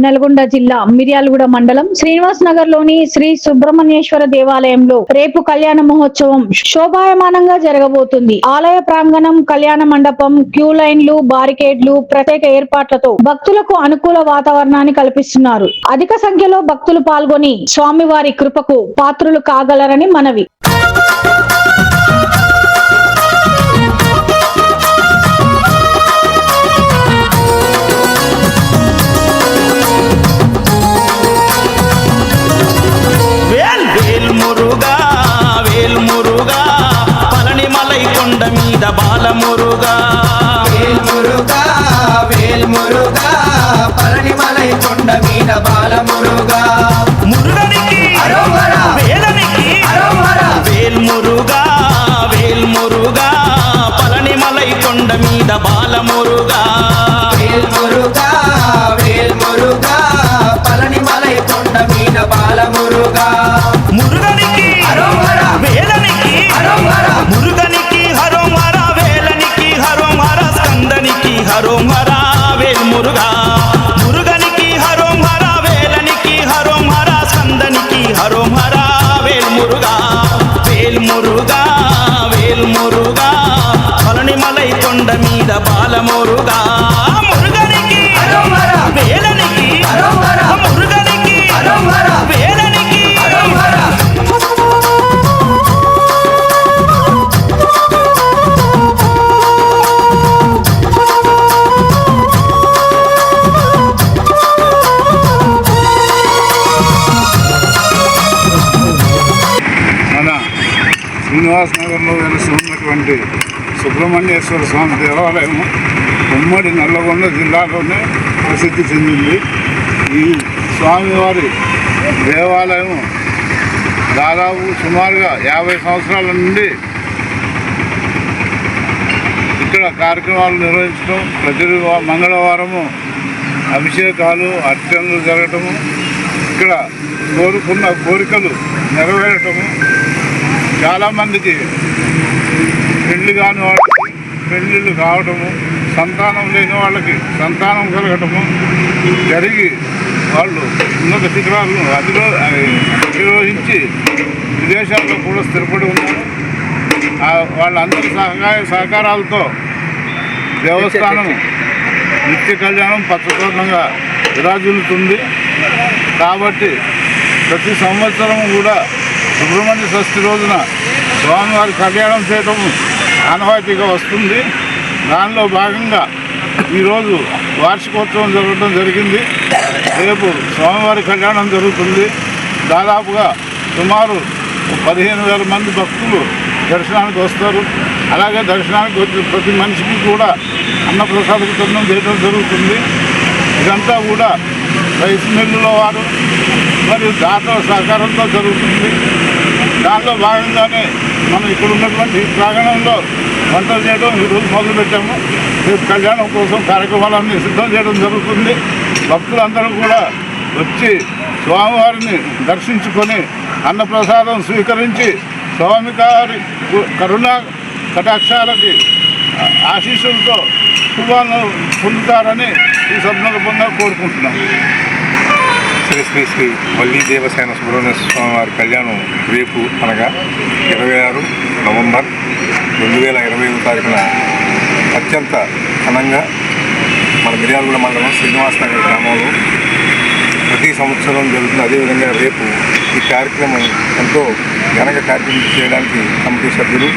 నల్గొండ జిల్లా మిర్యాలగూడ మండలం శ్రీనివాస్ నగర్ లోని శ్రీ సుబ్రహ్మణ్యేశ్వర దేవాలయంలో రేపు కళ్యాణ మహోత్సవం శోభాయమానంగా జరగబోతుంది. ఆలయ ప్రాంగణం, కళ్యాణ మండపం, క్యూ లైన్లు, బారికేడ్లు, ప్రత్యేక ఏర్పాట్లతో భక్తులకు అనుకూల వాతావరణాన్ని కల్పిస్తున్నారు. అధిక సంఖ్యలో భక్తులు పాల్గొని స్వామివారి కృపకు పాత్రులు కాగలరని మనవి. మీద బాలమురుగా వేల్మురుగా వేల్మురుగా పళనిమలై కొండ మీద బాలమురుగా మురుగనికి అరోహర వేలనికి అరోహర వేల్మురుగా వేల్మురుగా పళనిమలై కొండ మీద బాలమురుగా వేల్మురుగా వేల్మురుగా పళనిమలై కొండ మీద బాలమురుగా మురుగనికి అరోహర వేలనికి అరోహర మురుగనికి హరోమర వేలనికి హరోమర స్కందనికి హరోమర వేల్మురుగా మురుగనికి హరోమర వేలనికి హరోమర స్కందనికి హరోమర వేల్మురుగా వేల్మురుగా వేల్మురుగా పళనిమలై కొండ మీద బాలమురుగా మురుగనికి అరోహర వేలనికి అరోహర మురుగనికి అరోహర వేలనికి అరోహర శ్రీనివాస్ నగర్లో వెలిసి ఉన్నటువంటి సుబ్రహ్మణ్యేశ్వర స్వామి దేవాలయం ఉమ్మడి నల్లగొండ జిల్లాలోనే ప్రసిద్ధి చెందింది. ఈ స్వామివారి దేవాలయం దాదాపు సుమారుగా 50 సంవత్సరాల నుండి ఇక్కడ కార్యక్రమాలు నిర్వహించడం, ప్రతి మంగళవారము అభిషేకాలు, అర్చనలు జరగటము, ఇక్కడ కోరుకున్న కోరికలు నెరవేరటము, చాలామందికి పెళ్లి కాని వాళ్ళకి పెళ్ళిళ్ళు కావటము, సంతానం లేని వాళ్ళకి సంతానం కలగటము జరిగి వాళ్ళు ఉన్నత శిఖరాలను అధిరోహించి విదేశాల్లో కూడా స్థిరపడి ఉన్నారు. వాళ్ళందరి సహకారాలతో దేవస్థానం నిత్య కళ్యాణం పచ్చతోరణంగా విరాజిల్లుతుంది. కాబట్టి ప్రతి సంవత్సరం కూడా సుబ్రహ్మణ్య షష్ఠి రోజున స్వామివారి కళ్యాణం చేయటం ఆనవాయితీగా వస్తుంది. దానిలో భాగంగా ఈరోజు వార్షికోత్సవం జరగడం జరిగింది. రేపు స్వామివారి కళ్యాణం జరుగుతుంది. దాదాపుగా సుమారు 15,000 మంది భక్తులు దర్శనానికి వస్తారు. అలాగే దర్శనానికి వచ్చి ప్రతి మనిషికి కూడా అన్నప్రసాద వితరణం చేయడం జరుగుతుంది. ఇదంతా కూడా రైస్ మిల్లుల వారు మరియు దాతల సహకారంతో జరుగుతుంది. దానిలో భాగంగానే మనం ఇక్కడ ఉన్నటువంటి ప్రాంగణంలో వంటలు చేయడం ఈరోజు మొదలుపెట్టాము. రేపు కళ్యాణం కోసం కార్యక్రమాలన్నీ సిద్ధం చేయడం జరుగుతుంది. భక్తులందరూ కూడా వచ్చి స్వామివారిని దర్శించుకొని అన్నప్రసాదం స్వీకరించి స్వామివారి కరుణా కటాక్షాలకి ఆశీస్సులతో శుభాలను పొందుతారని ఈ సందర్భంగా కోరుకుంటున్నాం. శ్రీ శ్రీ శ్రీ వల్లీ దేవసేన సుబ్రహ్మణ్య స్వామి వారి కళ్యాణం రేపు అనగా 26 నవంబర్ 2025 తారీఖున అత్యంత ఘనంగా మన మిర్యాలగూడ మండలం శ్రీనివాస్ నగర్ గ్రామంలో ప్రతి సంవత్సరం జరుగుతుంది. అదేవిధంగా రేపు ఈ కార్యక్రమం ఎంతో ఘనంగా కార్యక్రమం చేయడానికి కమిటీ సభ్యులు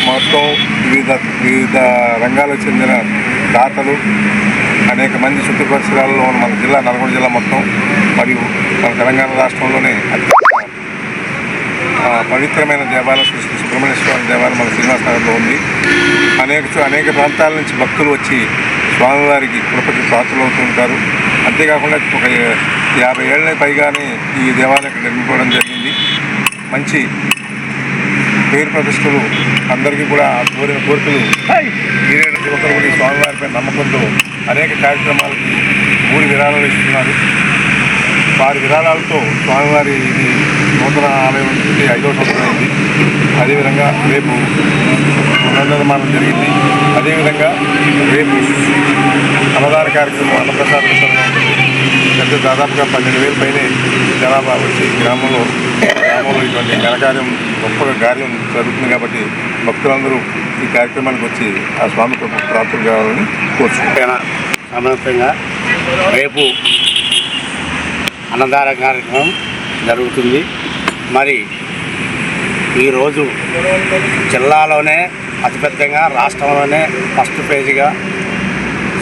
మొత్తం వివిధ రంగాలకు చెందిన దాతలు అనేక మంది చుట్టూ పరిసరాల్లో మన జిల్లా నల్గొండ జిల్లా మొత్తం మరియు మన తెలంగాణ రాష్ట్రంలోనే అత్యంత పవిత్రమైన దేవాలయం శ్రీ సుబ్రహ్మణ్య స్వామి దేవాలయం మన శ్రీనివాస్ నగర్లో ఉంది. అనేక ప్రాంతాల నుంచి భక్తులు వచ్చి స్వామివారికి కృపకి పాత్రలు అవుతుంటారు. అంతేకాకుండా ఒక 50 ఏళ్ళ పైగానే ఈ దేవాలయం నిర్మించుకోవడం జరిగింది. మంచి పేరు ప్రతిష్టలు అందరికీ కూడా కోరిన కోరికలు ఈరేడు ఒకరు కూడా ఈ స్వామివారిపై నమ్మకంతో అనేక కార్యక్రమాలకి ఊరి విరాళాలు ఇస్తున్నారు. వారి విరాళాలతో స్వామివారి ఇది నూతన ఆలయం 5వ సంవత్సరం అయింది. అదేవిధంగా రేపు పునర్నిర్మాణం జరిగింది. అదేవిధంగా రేపు అన్నదాన కార్యక్రమం అన్నప్రసాద వితరణ పెద్ద దాదాపుగా 12,000 పైనే జనాభా వచ్చి గ్రామంలో ఇటువంటి ఘనకార్యం గొప్పగా కార్యం జరుగుతుంది కాబట్టి భక్తులందరూ ఈ కార్యక్రమానికి వచ్చి ఆ స్వామి ప్రాప్తులు కావాలని కోరుచుకుంటున్నాను. సమర్థంగా రేపు అన్నదాన కార్యక్రమం జరుగుతుంది. మరి ఈరోజు జిల్లాలోనే అతిపెద్దగా రాష్ట్రంలోనే ఫస్ట్ పేజీగా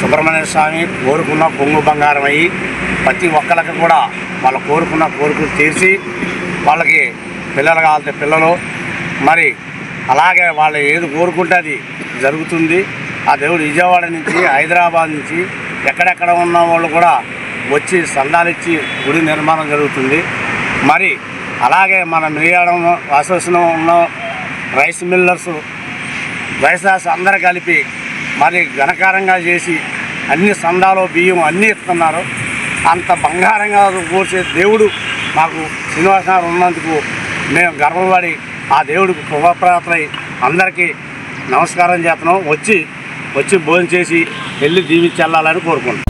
సుబ్రహ్మణ్య స్వామి కోరుకున్న కొంగు బంగారం అయ్యి ప్రతి ఒక్కరికి కూడా వాళ్ళు కోరుకున్న కోరికలు తీర్చి వాళ్ళకి పిల్లలు కావాలంటే పిల్లలు మరి అలాగే వాళ్ళు ఏది కోరుకుంటే అది జరుగుతుంది. ఆ దేవుడు విజయవాడ నుంచి హైదరాబాద్ నుంచి ఎక్కడెక్కడ ఉన్న వాళ్ళు కూడా వచ్చి సందాలిచ్చి గుడి నిర్మాణం జరుగుతుంది. మరి అలాగే మన మిరియాడం అసోసియేషన్ ఉన్న రైస్ మిల్లర్స్ రైసాస్ అందరూ కలిపి మరి ఘనకారంగా చేసి అన్ని సందాలు బియ్యం అన్నీ ఇస్తున్నారు. అంత బంగారంగా కూర్చే దేవుడు మాకు శ్రీనివాసరావు ఉన్నందుకు మేము గర్వపడి ఆ దేవుడికి కృపప్రాప్తులై అందరికీ నమస్కారం చేస్తున్నాం. వచ్చి భోజనం చేసి వెళ్ళి దీవించి వెళ్ళాలని కోరుకుంటున్నాం.